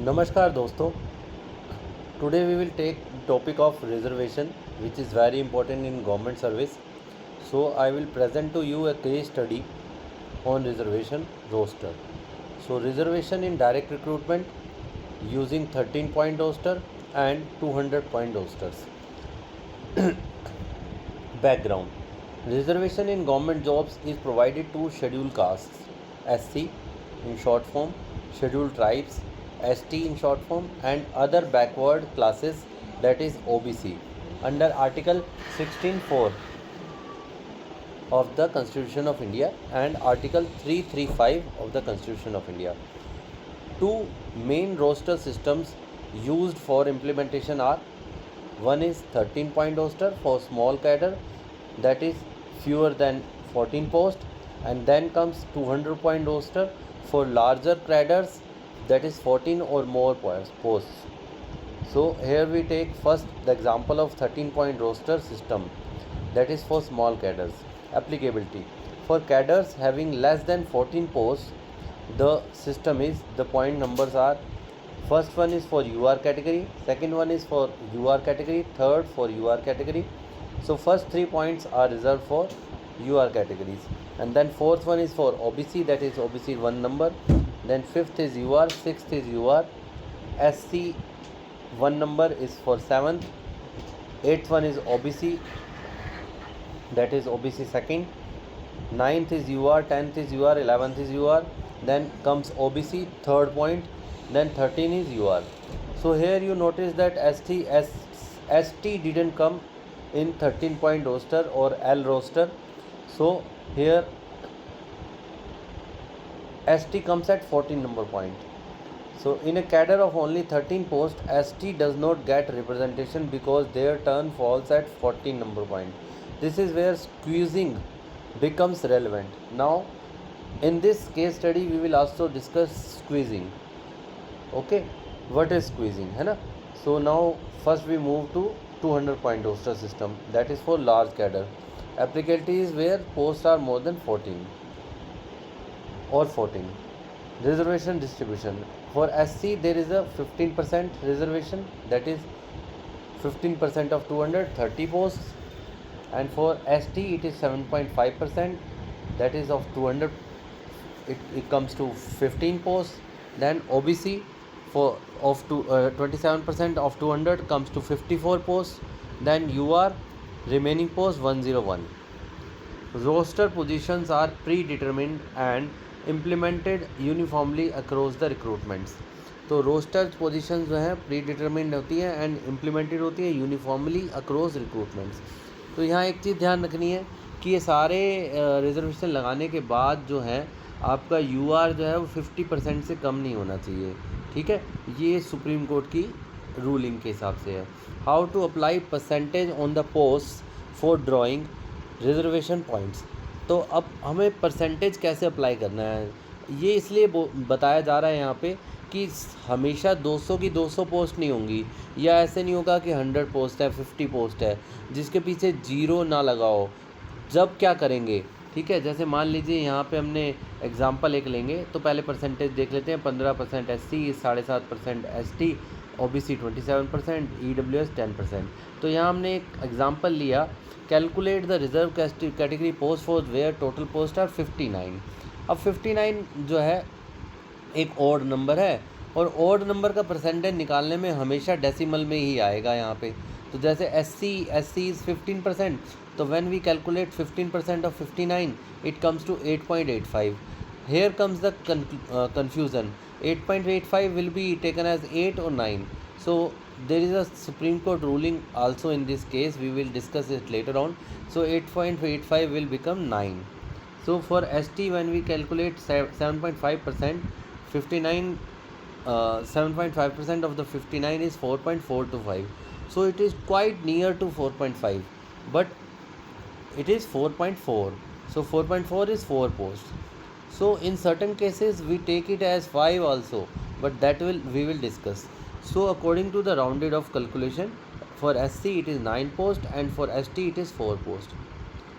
नमस्कार दोस्तों. Today we will take topic of reservation, which is very important in government service. So I will present to you a case study on reservation roster. So reservation in direct recruitment using 13-point roster and 200-point rosters. Background: reservation in government jobs is provided to scheduled castes, SC in short form, scheduled tribes, ST in short form, and other backward classes, that is OBC, under Article 16(4) of the Constitution of India and Article 335 of the Constitution of India. Two main roster systems used for implementation are: one is 13-point roster for small cadre, that is fewer than 14 posts, and then comes 200-point roster for larger cadres, that is 14 or more posts. So here we take first the example of 13-point roster system, that is for small cadres. Applicability: for cadres having less than 14 posts, the system is, the point numbers are: first one is for UR category, second one is for UR category, third for UR category. So first 3 points are reserved for UR categories, and then fourth one is for OBC, that is OBC 1 number, then fifth is UR, sixth is UR, SC 1 number is for 7th, 8th one is OBC, that is OBC second, 9th is UR, 10th is UR, 11th is UR, then comes OBC third point, then 13 is UR. So here you notice that ST didn't come in 13-point roster or L roster. So here ST comes at 14 number point. So in a cadre of only 13 posts, ST does not get representation because their turn falls at 14 number point. This is where squeezing becomes relevant. Now in this case study we will also discuss squeezing. Okay, what is squeezing, है ना? So now first we move to 200-point roster system, that is for large cadre. Applicability is where posts are more than 14 or 14. Reservation distribution: for SC there is a 15% reservation, that is 15% of 230 posts, and for ST it is 7.5%, that is of 200 it comes to 15 posts. Then OBC for of 27% of 200 comes to 54 posts. Then UR remaining posts 101. Roster positions are predetermined and implemented uniformly across the recruitments. तो roster positions जो हैं pre determined होती है and implemented होती है uniformly across recruitments. तो यहाँ एक चीज़ ध्यान रखनी है कि ये सारे रिजर्वेशन लगाने के बाद जो है आपका UR जो है वो 50% से कम नहीं होना चाहिए. ठीक है, ये सुप्रीम कोर्ट की रूलिंग के हिसाब से है. How to apply percentage on the post for drawing reservation points. तो अब हमें परसेंटेज कैसे अप्लाई करना है, ये इसलिए बताया जा रहा है यहाँ पे कि हमेशा 200 की 200 पोस्ट नहीं होंगी, या ऐसे नहीं होगा कि 100 पोस्ट है 50 पोस्ट है जिसके पीछे जीरो ना लगाओ. जब क्या करेंगे, ठीक है, जैसे मान लीजिए यहाँ पे हमने एग्जांपल एक लेंगे तो पहले परसेंटेज देख लेते हैं. 15% SC, 7.5% ST, OBC 27%, EWS 10%. तो यहाँ हमने एक एग्जांपल लिया, calculate the reserve category post for where total post are 59. अब 59 जो है एक ऑड नंबर है, और ऑड नंबर का परसेंटेज निकालने में हमेशा डेसिमल में ही आएगा यहाँ पे. तो जैसे SC इज़ 15%, तो when we calculate 15% of 59 it comes to 8.85. Here comes the confusion. 8.85 will be taken as 8 or 9. So there is a Supreme Court ruling also in this case, we will discuss it later on. So 8.85 will become 9. So for ST when we calculate 7.5%, 59 7.5% of the 59 is 4.425. So it is quite near to 4.5, but it is 4.4. So 4.4 is 4 posts. So in certain cases we take it as 5 also, but that we will discuss. So according to the rounded off calculation, for SC it is 9 posts and for ST it is 4 posts.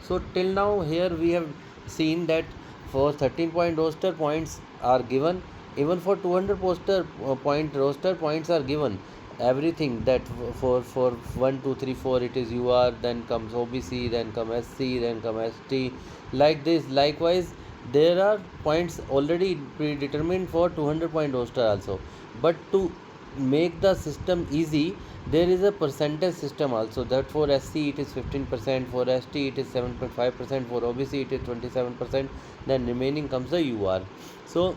So till now here we have seen that for 13-point roster points are given Even for 200 poster point roster points are given, everything that for 1 2 3 4 it is UR, then comes OBC, then come SC, then come ST, like this. Likewise, there are points already predetermined for 200 point roster also, but to make the system easy, there is a percentage system also, that for SC it is 15%, for ST it is 7.5%, for OBC it is 27%, then remaining comes the UR. So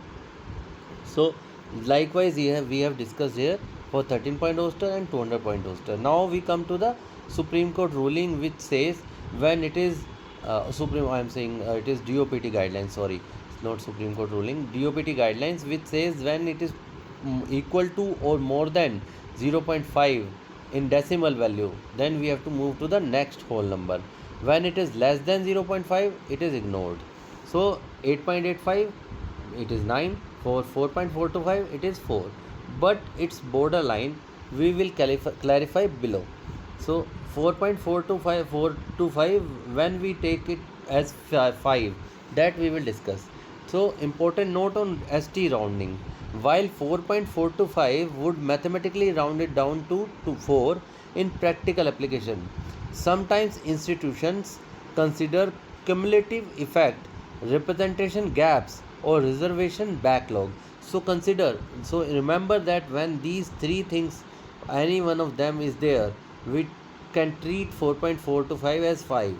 likewise we have discussed here for 13 point roster and 200 point roster. Now we come to the Supreme Court ruling, which says when it is I am saying it is DOPT guidelines, sorry, it's not Supreme Court ruling, DOPT guidelines, which says when it is equal to or more than 0.5 in decimal value, then we have to move to the next whole number. When it is less than 0.5, it is ignored. So 8.85 it is 9, for 4.425 it is 4, but its borderline we will clarify below. So 4.425 when we take it as 5, that we will discuss. So important note on ST rounding: while 4.425 would mathematically round it down to 4, in practical application sometimes institutions consider cumulative effect, representation gaps, or reservation backlog. So remember that when these three things, any one of them is there, we can treat 4.425 as 5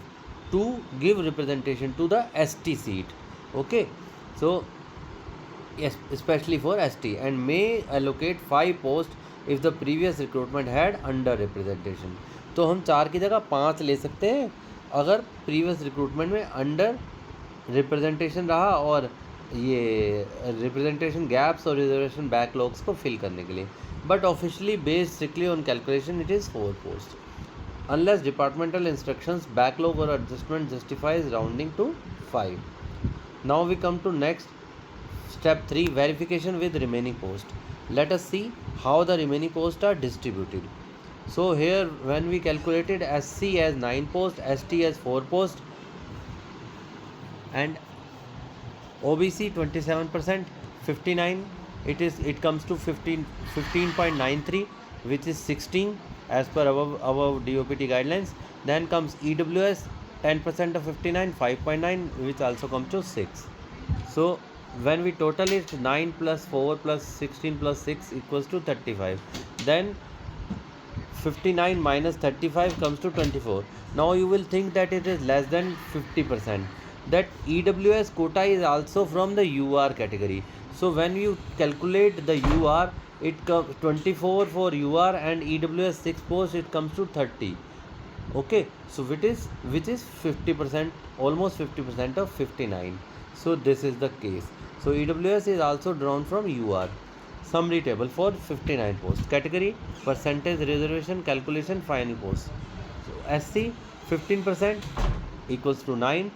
to give representation to the ST seat. Okay, so yes, especially for ST, and may allocate 5 posts if the previous recruitment had under representation. तो हम 4 की जगह 5 ले सकते हैं अगर previous recruitment में under representation रहा, और ये रिप्रेजेंटेशन गैप्स और रिजर्वेशन बैकलॉग्स को फिल करने के लिए. But officially based strictly on calculation it is 4 post unless departmental instructions backlog और adjustment justifies rounding to 5. Now we come to next step 3, verification with remaining post. Let us see how the remaining posts are distributed. So here when we calculated SC as 9 post, ST as 4 post, and OBC 27%, 59, it comes to 15.93, which is 16 as per above DOPT guidelines. Then comes EWS 10% of 59, 5.9, which also comes to 6. So when we total it, 9 plus 4 plus 16 plus 6 equals to 35. Then 59 minus 35 comes to 24. Now you will think that it is less than 50%. That EWS quota is also from the UR category. So when you calculate the UR, it comes 24 for UR, and EWS 6 post, it comes to 30. Okay, so which is 50%, almost 50% of 59. So this is the case. So EWS is also drawn from UR. Summary table for 59 posts. Category, percentage, reservation, calculation, final post. So SC 15% equals to 9,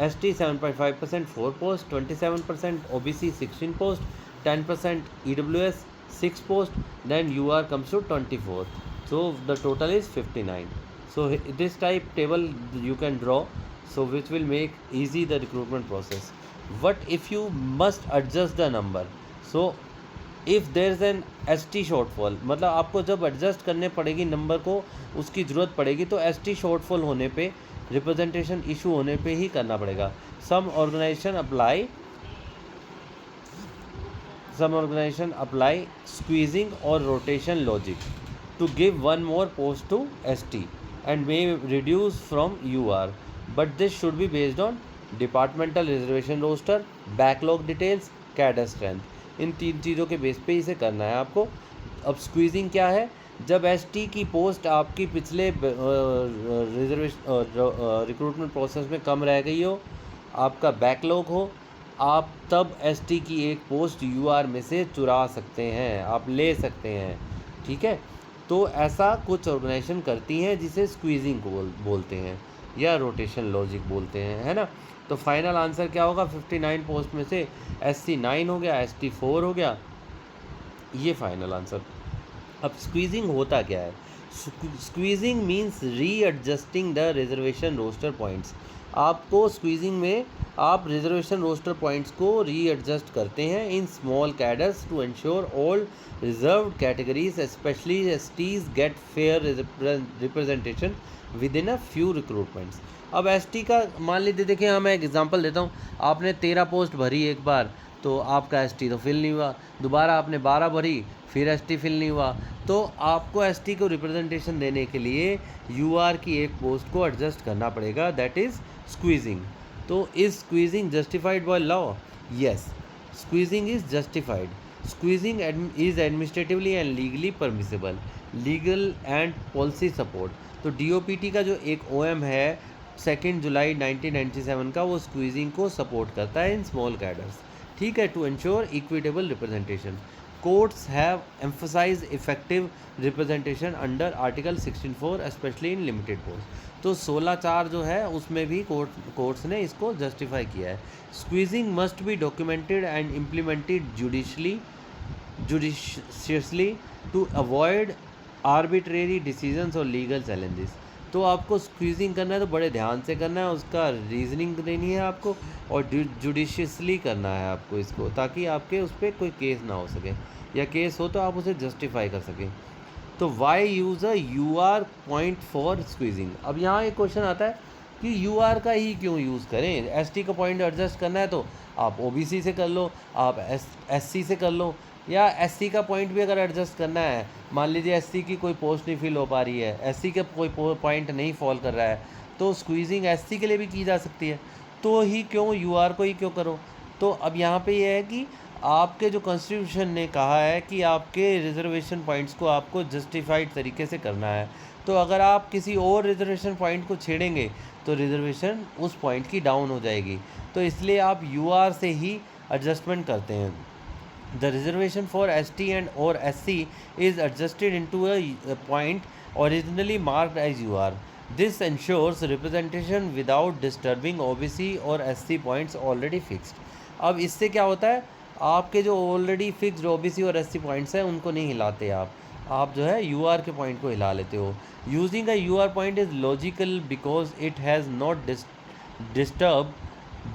ST 7.5% 4 posts, 27% OBC 16 posts, 10% EWS 6 posts, then UR comes to 24. So the total is 59. So this type table you can draw, so which will make easy the recruitment process. What if you must adjust the number? So if there is an ST shortfall, मतलब आपको जब adjust करने पड़ेगी number को, उसकी ज़रूरत पड़ेगी, तो ST शॉर्टफॉल होने पे, रिप्रेजेंटेशन इशू होने पे ही करना पड़ेगा. Some organization apply squeezing or rotation logic to give one more post to ST and may reduce from UR, but this should be based on departmental reservation roster, backlog details, cadre strength. इन 3 चीज़ों के base पे इसे करना है आपको. अब squeezing क्या है? जब ST की पोस्ट आपकी पिछले रिक्रूटमेंट प्रोसेस में कम रह गई हो, आपका बैकलॉग हो, आप तब ST की एक पोस्ट UR में से चुरा सकते हैं, आप ले सकते हैं. ठीक है, तो ऐसा कुछ ऑर्गेनाइजेशन करती हैं जिसे स्क्वीजिंग को बोलते हैं या रोटेशन लॉजिक बोलते हैं, है ना. तो फाइनल आंसर क्या होगा? 59 पोस्ट में से SC 9 हो गया, ST 4 हो गया, ये फाइनल आंसर. अब स्क्वीजिंग होता क्या है? Squeezing means readjusting the reservation roster points. आपको स्क्वीजिंग में आप रिजर्वेशन रोस्टर पॉइंट्स को रीएडजस्ट करते हैं in small cadres to ensure all reserved categories specially STs get fair representation within a few recruitments. अब एसटी का मान लीजिए, देखिए हाँ, मैं एक एग्जांपल देता हूँ। आपने 13 पोस्ट भरी एक बार, तो आपका एसटी तो फिल नहीं हुआ। दोबारा आपने 12 भरी, फिर एसटी फिल नहीं हुआ। तो आपको एसटी को रिप्रेजेंटेशन देने के लिए यूआर की एक पोस्ट को एडजस्ट करना पड़ेगा, दैट इज़ स्क्वीजिंग। तो is squeezing justified by law? Yes, squeezing is justified. Squeezing is administratively and legally permissible. Legal and policy support. तो डीओपीटी का जो एक ओएम है 2 जुलाई 1997 का, वो स्क्वीजिंग को सपोर्ट करता है इन स्मॉल कैडर्स, ठीक है, to ensure equitable representation. Courts have emphasise effective representation under article 16(4) specially in limited post. तो 16(4) जो है उसमें भी कोर्ट्स ने इसको जस्टिफाई किया है। Squeezing must be documented and implemented judiciously to avoid arbitrary decisions और लीगल चैलेंजेस। तो आपको स्क्वीजिंग करना है तो बड़े ध्यान से करना है, उसका रीजनिंग देनी है आपको, और जुडिशियसली करना है आपको इसको, ताकि आपके उस पर कोई केस ना हो सके, या केस हो तो आप उसे जस्टिफाई कर सकें। तो why use a U R point for squeezing. अब यहाँ एक क्वेश्चन आता है कि यू आर का ही क्यों यूज़ करें? एस टी का पॉइंट एडजस्ट करना है तो आप ओ बी सी से कर लो, आप एस सी से कर लो, या एससी का पॉइंट भी अगर एडजस्ट करना है, मान लीजिए एससी की कोई पोस्ट नहीं फिल हो पा रही है, एससी का कोई पॉइंट नहीं फॉल कर रहा है, तो स्क्वीजिंग एससी के लिए भी की जा सकती है। तो ही क्यों यूआर को ही क्यों करो? तो अब यहाँ पे ये है कि आपके जो कॉन्स्टिट्यूशन ने कहा है कि आपके रिजर्वेशन पॉइंट्स को आपको जस्टिफाइड तरीके से करना है। तो अगर आप किसी और रिजर्वेशन पॉइंट को छेड़ेंगे तो रिजर्वेशन उस पॉइंट की डाउन हो जाएगी। तो इसलिए आप यूआर से ही एडजस्टमेंट करते हैं। The reservation for ST and or SC is adjusted into a point originally marked as UR. This ensures representation without disturbing OBC or SC points already fixed. अब इससे क्या होता है, आपके जो ऑलरेडी फिक्स्ड OBC और SC पॉइंट्स हैं उनको नहीं हिलाते आप जो है UR के पॉइंट को हिला लेते हो। Using a UR point is logical because it has not disturb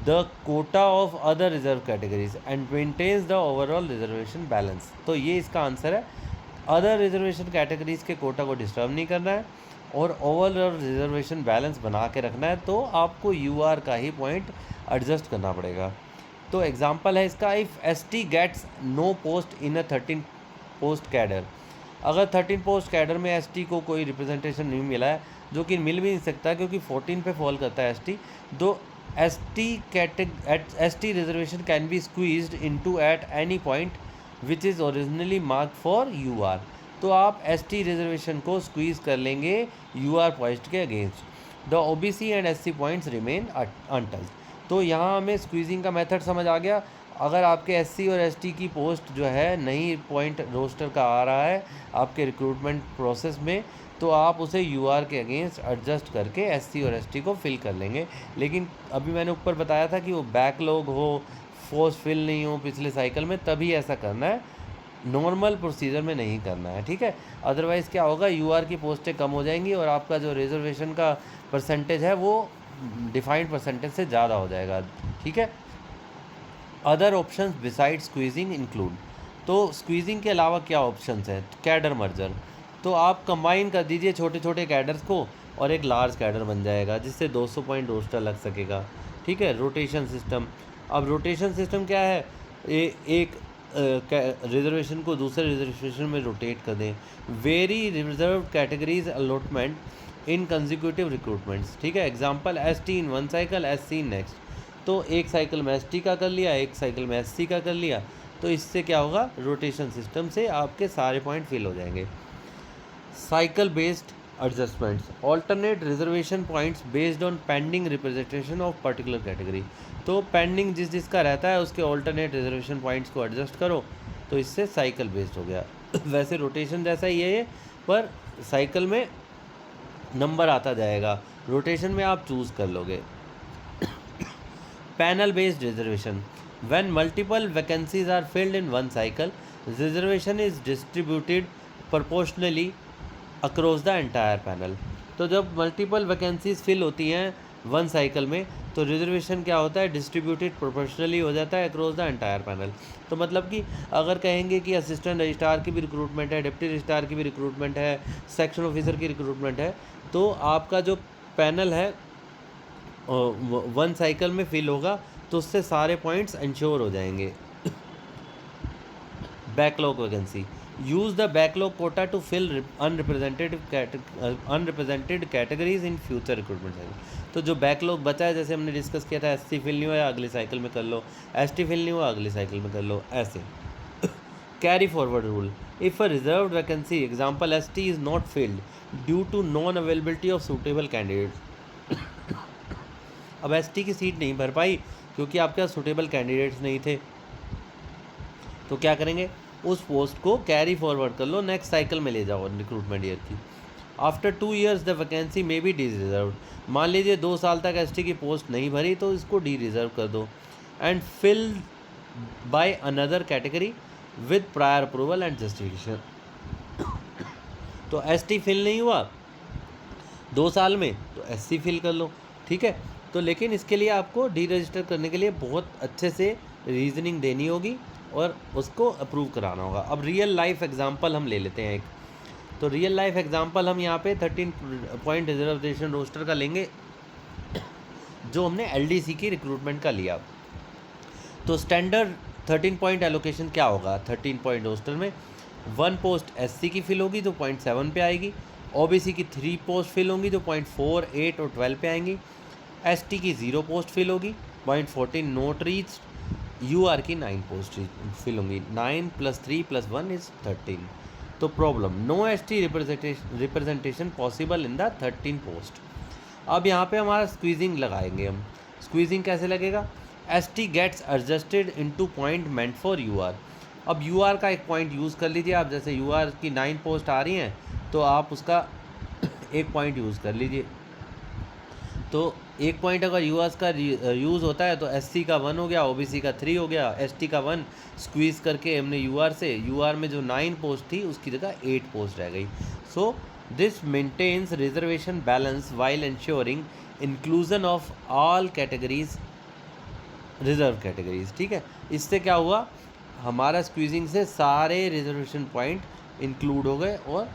the quota of other reserve categories and maintains the overall reservation balance। तो ये इसका आंसर है। अदर रिजर्वेशन कैटेगरीज के कोटा को डिस्टर्ब नहीं करना है और ओवरऑल रिजर्वेशन बैलेंस बना के रखना है, तो आपको यूआर का ही पॉइंट एडजस्ट करना पड़ेगा। तो एग्जांपल है इसका, if ST gets no post in a 13 post cadre. अगर 13 पोस्ट कैडर में एसटी को कोई रिप्रेजेंटेशन नहीं मिला है, जो कि मिल भी नहीं सकता क्योंकि 14 पे फॉल करता है एसटी, तो ST reservation can be squeezed into at any point which is originally marked for UR। तो आप ST रिजर्वेशन को स्क्वीज़ कर लेंगे UR पॉइंट के against. The OBC and SC points remain untouched. तो यहाँ हमें स्क्वीजिंग का मेथड समझ आ गया। अगर आपके SC और ST की पोस्ट जो है नई पॉइंट रोस्टर का आ रहा है आपके रिक्रूटमेंट प्रोसेस में, तो आप उसे UR के अगेंस्ट एडजस्ट करके SC और ST को फिल कर लेंगे। लेकिन अभी मैंने ऊपर बताया था कि वो बैकलॉग हो, पोस्ट फिल नहीं हो पिछले साइकिल में, तभी ऐसा करना है, नॉर्मल प्रोसीजर में नहीं करना है, ठीक है। अदरवाइज़ क्या होगा, UR की पोस्टें कम हो जाएंगी और आपका जो रिजर्वेशन का परसेंटेज है वो डिफाइंड परसेंटेज से ज़्यादा हो जाएगा, ठीक है। Other options beside squeezing include. तो स्क्वीजिंग के अलावा क्या ऑप्शंस हैं? Cadre merger. तो आप कंबाइन कर दीजिए छोटे छोटे कैडर्स को और एक लार्ज कैडर बन जाएगा, जिससे 200 पॉइंट रोस्टर लग सकेगा, ठीक है। Rotation system. अब रोटेशन सिस्टम क्या है, एक रिजर्वेशन को दूसरे रिजर्वेशन में रोटेट कर दें। Very reserve categories allotment in consecutive recruitments, ठीक है। Example ST in one cycle, SC in next. तो एक साइकिल में ST का कर लिया, एक साइकिल में SC का कर लिया, तो इससे क्या होगा, रोटेशन सिस्टम से आपके सारे पॉइंट फिल हो जाएंगे। Cycle based adjustments, alternate reservation points based on pending representation of particular category. तो पेंडिंग जिसका रहता है उसके ऑल्टरनेट रिजर्वेशन पॉइंट्स को एडजस्ट करो, तो इससे साइकिल बेस्ड हो गया। वैसे रोटेशन जैसा ही है ये, पर साइकिल में नंबर आता जाएगा, रोटेशन में आप चूज़ कर लोगे। Panel based reservation, when multiple vacancies are filled in one cycle, reservation is distributed proportionally across the entire panel. तो जब मल्टीपल वैकेंसीज फिल होती हैं वन साइकिल में, तो रिजर्वेशन क्या होता है, डिस्ट्रीब्यूटेड प्रोपोर्शनली हो जाता है अक्रॉस द एंटायर पैनल। तो मतलब कि अगर कहेंगे कि असिस्टेंट रजिस्ट्रार की भी रिक्रूटमेंट है, डिप्टी रजिस्ट्रार की भी रिक्रूटमेंट है, सेक्शन ऑफिसर की रिक्रूटमेंट है, तो आपका जो पैनल है वन साइकिल में फिल होगा, तो उससे सारे पॉइंट्स इंश्योर हो जाएंगे। Backlog vacancy, use the backlog quota to fill unrepresented categories in future recruitment cycle. तो जो बैकलॉग बचा है, जैसे हमने डिस्कस किया था, एससी फिल नहीं हुआ अगली साइकिल में कर लो, एसटी फिल नहीं हुआ अगली साइकिल में कर लो, ऐसे। Carry forward rule, if a reserved vacancy example ST is not filled due to non availability of suitable candidate. अब एसटी की सीट नहीं भर पाई क्योंकि आपके पास सूटेबल कैंडिडेट्स नहीं थे, तो क्या करेंगे, उस पोस्ट को कैरी फॉरवर्ड कर लो, नेक्स्ट साइकिल में ले जाओ रिक्रूटमेंट ईयर की। आफ्टर 2 years द वैकेंसी में बी डी रिजर्व, मान लीजिए 2 साल तक एसटी की पोस्ट नहीं भरी तो इसको डी रिजर्व कर दो, and fill by another category with prior approval and justification. तो एसटी फिल नहीं हुआ 2 साल में, तो एससी फिल कर लो, ठीक है। तो लेकिन इसके लिए आपको डी रजिस्टर करने के लिए बहुत अच्छे से रीजनिंग देनी होगी और उसको अप्रूव कराना होगा। अब रियल लाइफ एग्जांपल हम ले लेते हैं एक, तो रियल लाइफ एग्जांपल हम यहाँ पे 13 पॉइंट रिजर्वेशन रोस्टर का लेंगे, जो हमने एलडीसी की रिक्रूटमेंट का लिया। तो स्टैंडर्ड 13 पॉइंट एलोकेशन क्या होगा, 13 पॉइंट रोस्टर में 1 पोस्ट एससी की फिल होगी जो 0.7 पे आएगी, ओबीसी की 3 पोस्ट फिल होंगी जो 0.4, 8 और 12 पे आएंगी, एसटी की 0 पोस्ट फिल होगी 0.14 नोट रीच, यूआर की 9 पोस्ट फिल होंगी, 9 + 3 + 1 इज 13। तो problem, no ST representation possible in the 13 post. अब यहाँ पे हमारा स्क्वीजिंग लगाएंगे हम। स्क्वीजिंग कैसे लगेगा, ST gets adjusted into point meant for UR. अब यूआर का एक पॉइंट यूज़ कर लीजिए आप, जैसे यूआर की 9 पोस्ट आ रही हैं तो आप उसका एक पॉइंट यूज़ कर लीजिए। तो एक पॉइंट अगर यूआर का यूज़ होता है तो एससी का 1 हो गया, ओबीसी का 3 हो गया, एसटी का 1 स्क्वीज़ करके हमने यूआर से, यूआर में जो 9 पोस्ट थी उसकी जगह 8 पोस्ट रह गई। So this maintains reservation balance while ensuring inclusion of all categories, reserve categories, ठीक है। इससे क्या हुआ, हमारा स्क्वीजिंग से सारे रिजर्वेशन पॉइंट इंक्लूड हो गए और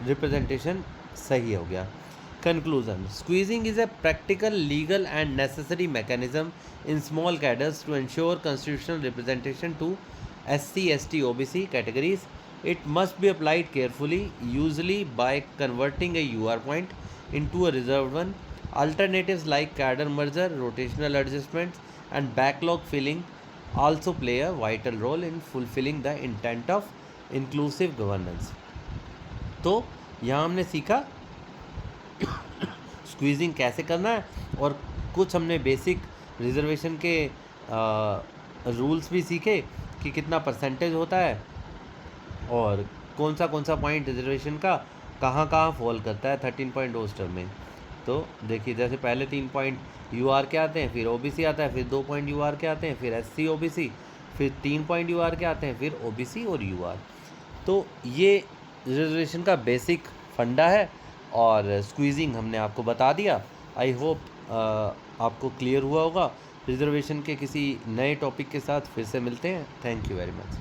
रिप्रेजेंटेशन सही हो गया। Conclusion, squeezing is a practical, legal and necessary mechanism in small cadres to ensure constitutional representation to SC, ST, OBC categories. It must be applied carefully, usually by converting a UR point into a reserved one. Alternatives like cadre merger, rotational adjustments and backlog filling also play a vital role in fulfilling the intent of inclusive governance. तो यहाँ हमने सीखा squeezing कैसे करना है, और कुछ हमने बेसिक रिजर्वेशन के रूल्स भी सीखे कि कितना परसेंटेज होता है और कौन सा पॉइंट रिजर्वेशन का कहाँ फॉल करता है 13 पॉइंट रोस्टर में। तो देखिए, जैसे पहले 3 पॉइंट यूआर के आते हैं, फिर ओबीसी आता है, फिर 2 पॉइंट यूआर के आते हैं, फिर एससी ओबीसी, फिर 3 पॉइंट यूआर के आते हैं, फिर ओबीसी और यूआर। तो ये रिजर्वेशन का बेसिक फंडा है और स्क्वीजिंग हमने आपको बता दिया। आई होप आपको क्लियर हुआ होगा। रिजर्वेशन के किसी नए टॉपिक के साथ फिर से मिलते हैं। Thank you very much.